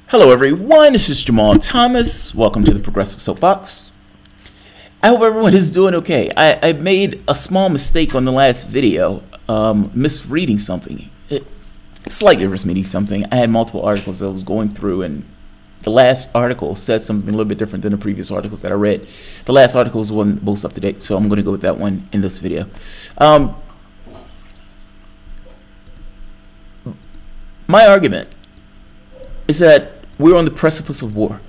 Hello everyone, this is Jamarl Thomas. Welcome to the Progressive Soapbox. I hope everyone is doing okay. I made a small mistake on the last video, misreading something. Slightly misreading something. I had multiple articles that I was going through, and the last article said something a little bit different than the previous articles that I read. The last article was one most up to date, so I'm going to go with that one in this video. My argument is that we're on the precipice of war.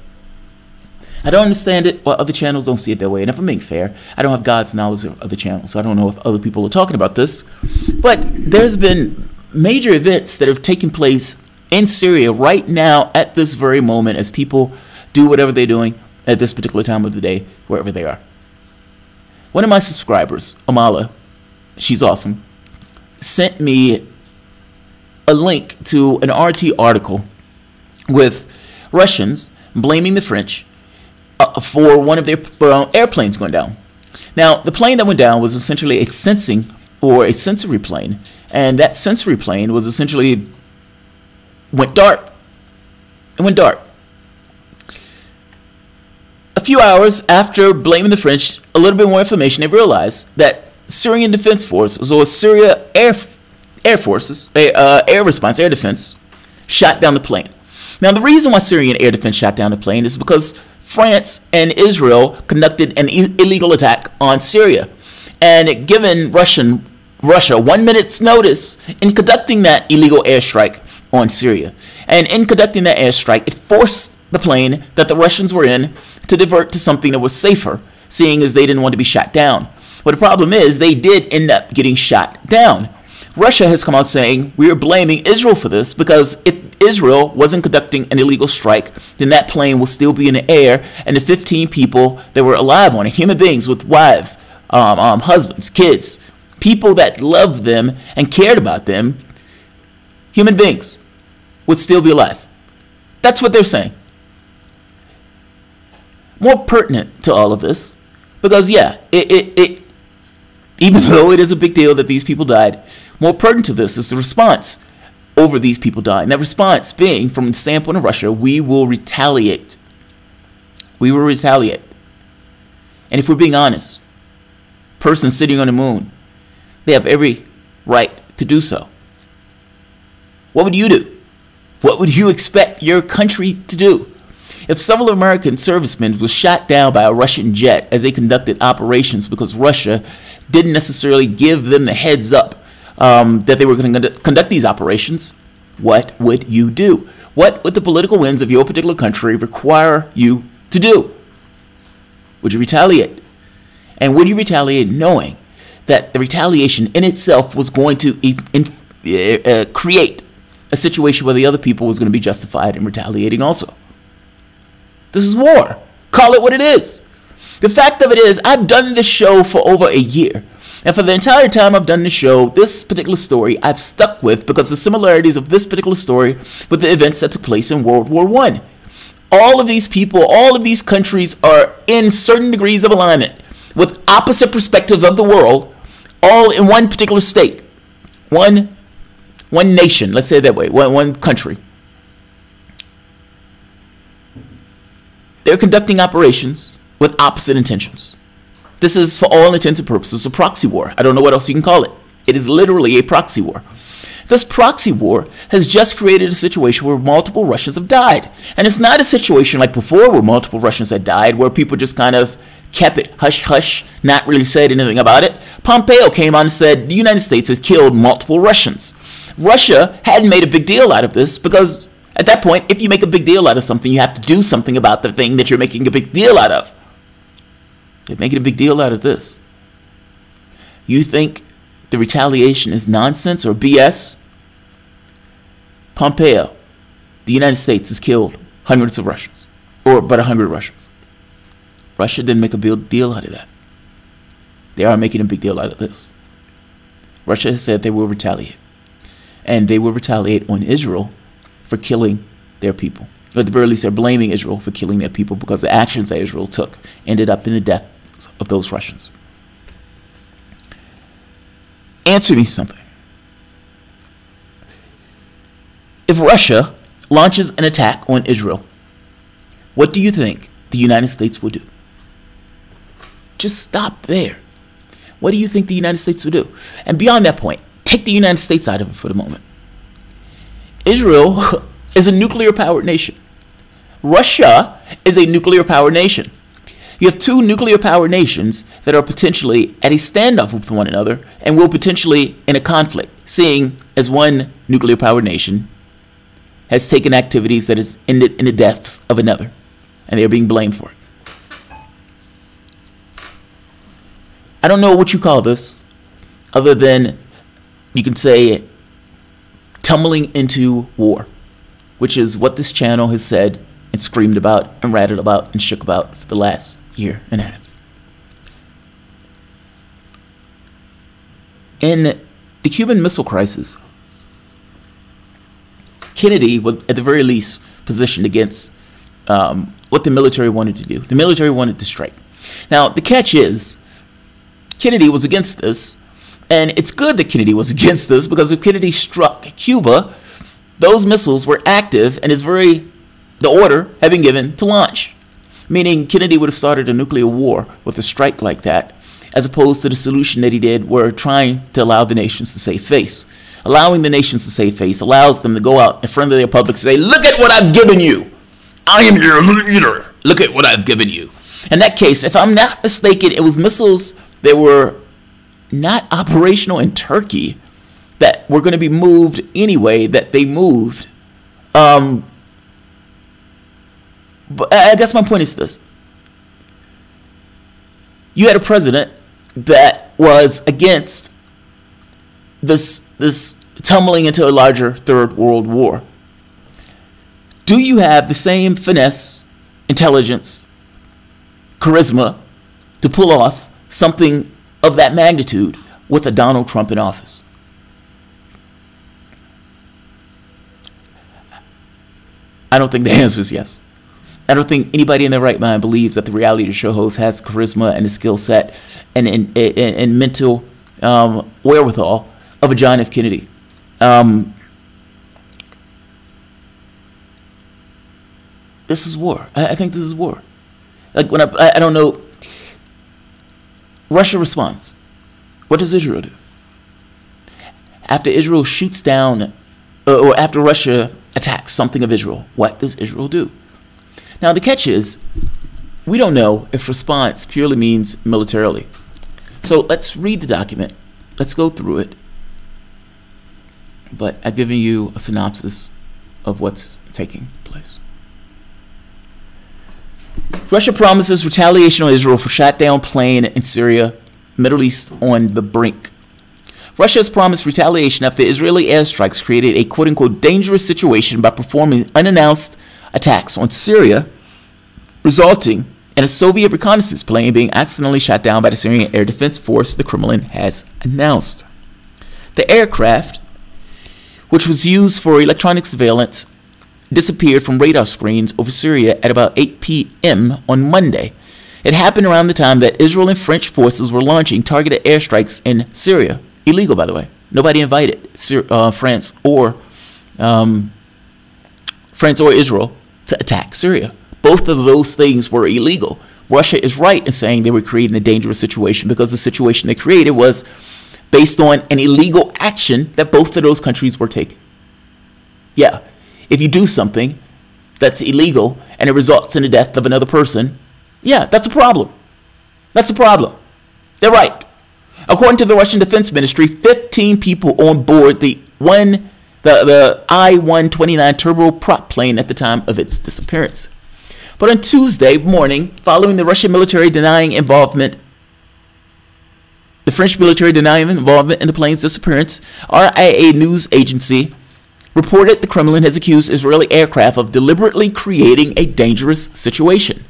I don't understand it, while other channels don't see it that way. And if I'm being fair, I don't have God's knowledge of other channels, so I don't know if other people are talking about this. But there's been major events that have taken place in Syria right now at this very moment as people do whatever they're doing at this particular time of the day, wherever they are. One of my subscribers, Amala, she's awesome, sent me a link to an RT article with Russians blaming the French for one of their airplanes going down. Now, the plane that went down was essentially a sensing or a sensory plane, and that sensory plane was essentially went dark. It went dark. A few hours after blaming the French, a little bit more information, they realized that Syrian Defense Forces, or Syria Air Forces, air response, air defense, shot down the plane. Now, the reason why Syrian air defense shot down the plane is because France and Israel conducted an illegal attack on Syria. And given Russia 1 minute's notice in conducting that illegal airstrike on Syria. And in conducting that airstrike, it forced the plane that the Russians were in to divert to something that was safer, seeing as they didn't want to be shot down. But the problem is they did end up getting shot down. Russia has come out saying, we are blaming Israel for this because if Israel wasn't conducting an illegal strike, then that plane will still be in the air, and the 15 people that were alive on it, human beings with wives, husbands, kids, people that loved them and cared about them, human beings, would still be alive. That's what they're saying. More pertinent to all of this, because yeah, even though it is a big deal that these people died, more pertinent to this is the response over these people dying. That response being, from the standpoint of Russia, we will retaliate. We will retaliate. And if we're being honest, person sitting on the moon, they have every right to do so. What would you do? What would you expect your country to do? If several American servicemen were shot down by a Russian jet as they conducted operations because Russia didn't necessarily give them the heads up that they were going to conduct these operations, what would you do? What would the political winds of your particular country require you to do? Would you retaliate? And would you retaliate knowing that the retaliation in itself was going to create a situation where the other people was going to be justified in retaliating also? This is war. Call it what it is. The fact of it is, I've done this show for over a year. And for the entire time I've done this show, this particular story I've stuck with because the similarities of this particular story with the events that took place in World War I. All of these people, all of these countries are in certain degrees of alignment with opposite perspectives of the world, all in one particular state. One nation, let's say it that way, one country. They're conducting operations with opposite intentions. This is, for all intents and purposes, a proxy war. I don't know what else you can call it. It is literally a proxy war. This proxy war has just created a situation where multiple Russians have died. And it's not a situation like before where multiple Russians had died, where people just kind of kept it hush-hush, not really said anything about it. Pompeo came on and said the United States has killed multiple Russians. Russia hadn't made a big deal out of this because at that point, if you make a big deal out of something, you have to do something about the thing that you're making a big deal out of. They're making a big deal out of this. You think the retaliation is nonsense or BS? Pompeo, the United States has killed hundreds of Russians, or about 100 Russians. Russia didn't make a big deal out of that. They are making a big deal out of this. Russia has said they will retaliate. And they will retaliate on Israel for killing their people. Or at the very least, they're blaming Israel for killing their people because the actions that Israel took ended up in the deaths of those Russians. Answer me something. If Russia launches an attack on Israel, what do you think the United States will do? Just stop there. What do you think the United States will do? And beyond that point, take the United States out of it for the moment. Israel is a nuclear-powered nation. Russia is a nuclear-powered nation. You have two nuclear-powered nations that are potentially at a standoff with one another and will potentially in a conflict, seeing as one nuclear-powered nation has taken activities that has ended in the deaths of another, and they are being blamed for it. I don't know what you call this, other than you can say tumbling into war, which is what this channel has said and screamed about and rattled about and shook about for the last year and a half. In the Cuban Missile Crisis, Kennedy was at the very least positioned against what the military wanted to do. The military wanted to strike. Now, the catch is, Kennedy was against this, and it's good that Kennedy was against this, because if Kennedy struck Cuba, those missiles were active and the order had been given to launch. Meaning Kennedy would have started a nuclear war with a strike like that, as opposed to the solution that he did, where trying to allow the nations to save face. Allowing the nations to save face allows them to go out in front of their public and say, look at what I've given you. I am your leader. Look at what I've given you. In that case, if I'm not mistaken, it was missiles that were not operational in Turkey that were going to be moved anyway, that they moved. But I guess my point is this. You had a president that was against this tumbling into a larger third world war. Do you have the same finesse, intelligence, charisma to pull off something of that magnitude with a Donald Trump in office? I don't think the answer is yes. I don't think anybody in their right mind believes that the reality show host has charisma and the skill set and mental wherewithal of a John F. Kennedy. This is war. I think this is war. Like when I don't know. Russia responds. What does Israel do? After Israel shoots down, or after Russia attacks something of Israel, what does Israel do? Now the catch is, we don't know if response purely means militarily. So let's read the document. Let's go through it. But I've given you a synopsis of what's taking place. Russia promises retaliation on Israel for shot down plane in Syria, Middle East on the brink. Russia has promised retaliation after Israeli airstrikes created a quote-unquote dangerous situation by performing unannounced attacks on Syria, resulting in a Soviet reconnaissance plane being accidentally shot down by the Syrian Air Defense Force, the Kremlin has announced. The aircraft, which was used for electronic surveillance, disappeared from radar screens over Syria at about 8 p.m. on Monday. It happened around the time that Israel and French forces were launching targeted airstrikes in Syria. Illegal, by the way. Nobody invited France or Israel to attack Syria. Both of those things were illegal. Russia is right in saying they were creating a dangerous situation because the situation they created was based on an illegal action that both of those countries were taking. Yeah. If you do something that's illegal and it results in the death of another person, yeah, that's a problem. That's a problem. They're right. According to the Russian Defense Ministry, 15 people on board the I-129 turboprop plane at the time of its disappearance. But on Tuesday morning, following the Russian military denying involvement, the French military denying involvement in the plane's disappearance, RIA news agency reported the Kremlin has accused Israeli aircraft of deliberately creating a dangerous situation.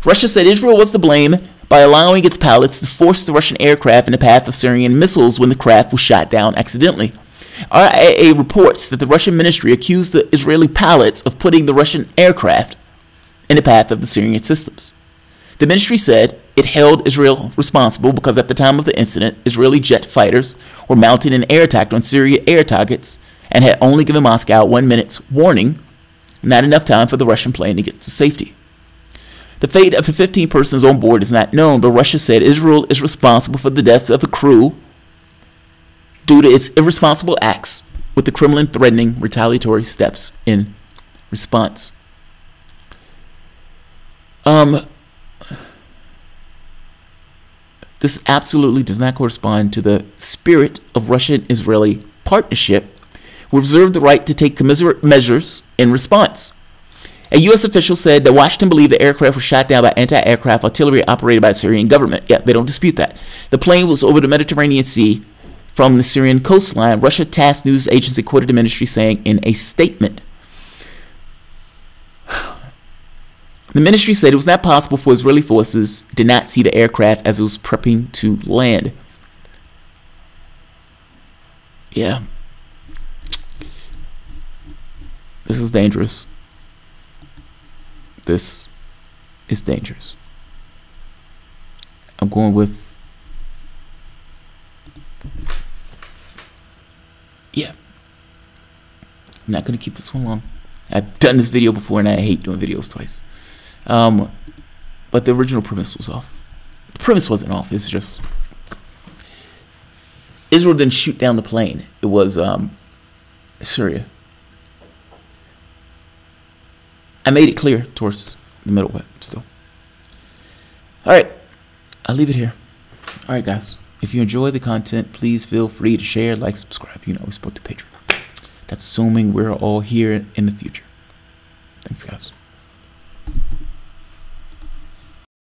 Russia said Israel was to blame by allowing its pilots to force the Russian aircraft in the path of Syrian missiles when the craft was shot down accidentally. RIA reports that the Russian ministry accused the Israeli pilots of putting the Russian aircraft in the path of the Syrian systems. The ministry said it held Israel responsible because at the time of the incident, Israeli jet fighters were mounting an air attack on Syrian air targets and had only given Moscow 1 minute's warning Not enough time for the Russian plane to get to safety. The fate of the 15 persons on board is not known, but Russia said Israel is responsible for the deaths of the crew due to its irresponsible acts, with the Kremlin threatening retaliatory steps in response. This absolutely does not correspond to the spirit of Russian-Israeli partnership. We reserve the right to take commiserate measures in response. A U.S. official said that Washington believed the aircraft was shot down by anti-aircraft artillery operated by the Syrian government. Yeah, they don't dispute that. The plane was over the Mediterranean Sea from the Syrian coastline. Russia tasked news agency quoted the ministry saying in a statement. The ministry said it was not possible for Israeli forces did not see the aircraft as it was prepping to land. Yeah. This is dangerous. This is dangerous. I'm going with... yeah. I'm not going to keep this one long. I've done this video before and I hate doing videos twice. But the original premise was off. The premise wasn't off. It was just Israel didn't shoot down the plane. It was Syria. I made it clear towards the middle, but still. All right, I'll leave it here. All right, guys. If you enjoy the content, please feel free to share, like, subscribe. You know, we spoke to Patreon. That's assuming we're all here in the future. Thanks, guys.